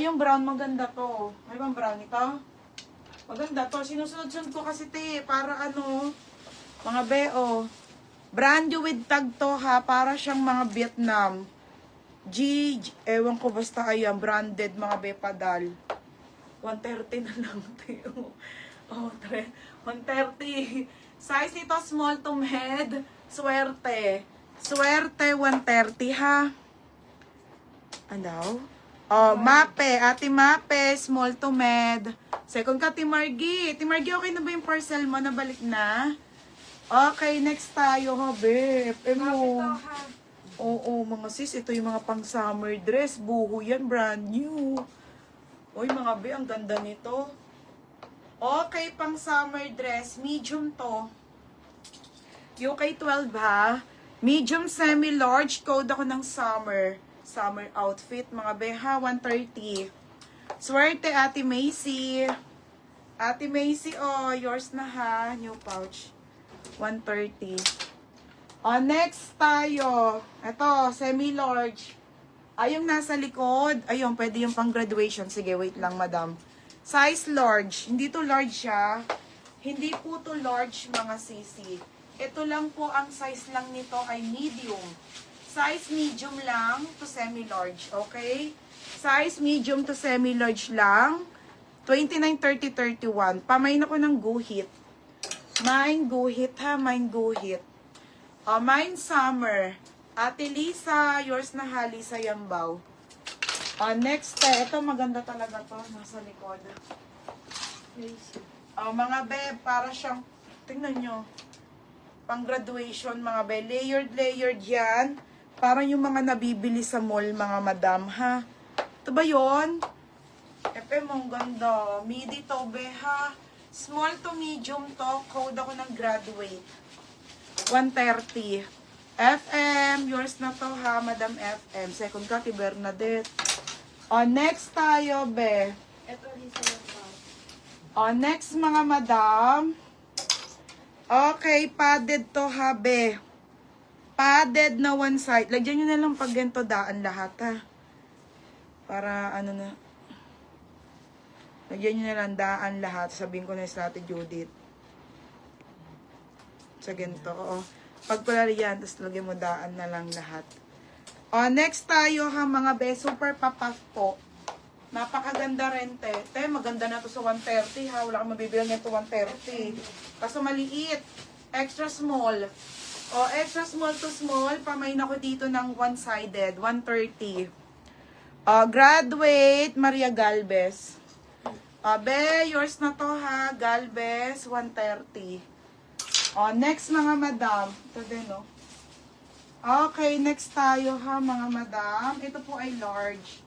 Yung brown, maganda to. May bang brown ito? Maganda to. Sinusunod-sunod ko kasi te, para ano, mga beo. Brand new with tag to ha, para siyang mga Vietnam. Ewan ko basta ayan, branded mga bepadal. 130 na lang te. Oh, 130. Size nito small to med. Swerte. Swerte 130 ha. Ano? Oh, Mape. Ate Mape, small to med. Second ka, Timargi. Timargi, okay na ba yung parcel mo? Nabalik na? Okay, next tayo, ha, be. Oo, mga sis, ito yung mga pang summer dress. Buho yan, brand new. Uy, mga be, ang ganda nito. Okay, pang summer dress. Medium to. UK 12, ha? Medium, semi-large. Code ako ng summer. Summer outfit, mga be, ha? 130. Swerte, Ate Macy. Ate Macy, oh, yours na, ha? New pouch. 130. Next tayo. Ito, semi-large. Yung nasa likod. Ayun, pwede yung pang graduation. Sige, wait lang, madam. Size large. Hindi to large siya. Hindi po to large, mga sisi. Ito lang po, ang size lang nito ay medium. Size medium lang to semi-large. Okay? Size medium to semi-large lang. 29, 30, 31. Pamain ako ng guhit. Mine guhit ha, mine guhit. Mine summer. Ate Lisa, yours na ha, Lisa Yambaw. Next, ito maganda talaga to, nasa likod. Mga be, para siyang, tingnan nyo, pang graduation mga be, layered yan. Parang yung mga nabibili sa mall, mga madam ha. Ito ba yun? Epe, mong ganda. Midi to be ha. Small to medium to. Code ako ng graduate. 130. FM. Yours na to ha, Madam FM. Second ka, kay Bernadette. Next tayo, be. Ito, Lisa Yambaw. Next, mga madam. Okay, padded to ha, be. Padded na one side. Lagyan nyo na lang pag ganito daan lahat ha. Para ano na. Lagyan nyo na lang daan lahat. Sabihin ko na sa Ate Judith. Sa ganito, oo. Pag pala yan, tapos lagyan mo daan na lang lahat. Next tayo ha, mga be. Super papaf po. Napakaganda rin, te. Te, maganda na to sa 130 ha. Wala kang mabibilang nito 130. Kaso maliit. Extra small. Extra small to small. Pamain ako dito ng one-sided. 130. Graduate, Maria Galvez. Be, yours na to ha, Galvez, 130. Next mga madam. Ito din, no? Okay, next tayo ha, mga madam. Ito po ay large.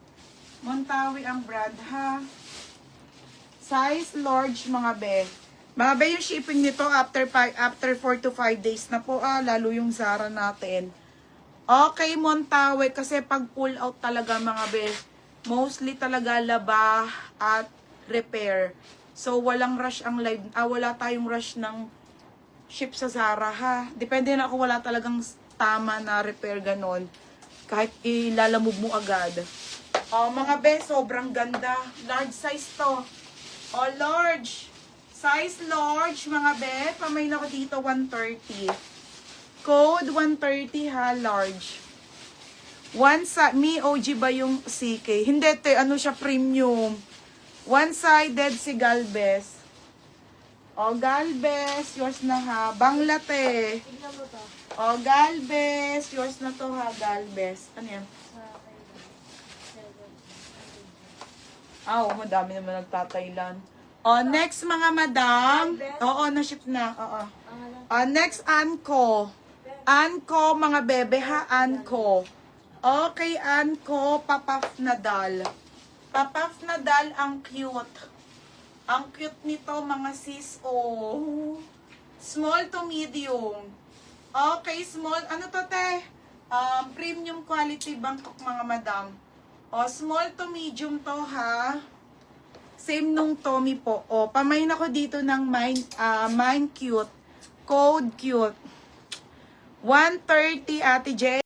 Montawi ang brand ha. Size large, mga be. Mga be, yung shipping nito after 4 to 5 days na po, lalo yung Zara natin. Okay, Montawi, kasi pag pull out talaga, mga be, mostly talaga laba at repair. So, walang rush ang live. Wala tayong rush ng ship sa Zara, ha. Depende na kung wala talagang tama na repair ganon. Kahit ilalamove mo agad. Mga be, sobrang ganda. Large size to. Large. Size large, mga be. Pamain ako dito, 130. Code 130, ha, large. Mi OG ba yung CK? Hindi, te. Ano siya, premium. One-sided si Galvez. Galvez, yours na ha. Banglate. Tignan mo to. Galvez, yours na to ha, Galvez. Ano yan? Madami naman nagta-Thailand. Next mga madam. Na-ship na. Next, Anko. Anko, mga bebe ha, Anko. Okay, Anko, Papaf Nadal. Papaf Nadal, ang cute. Ang cute nito, mga sis. Small to medium. Okay, small. Ano to, te? Premium quality Bangkok, mga madam. Small to medium to, ha? Same nung Tommy po. Pamain ako dito ng mine cute. Code cute. 130, Ate J.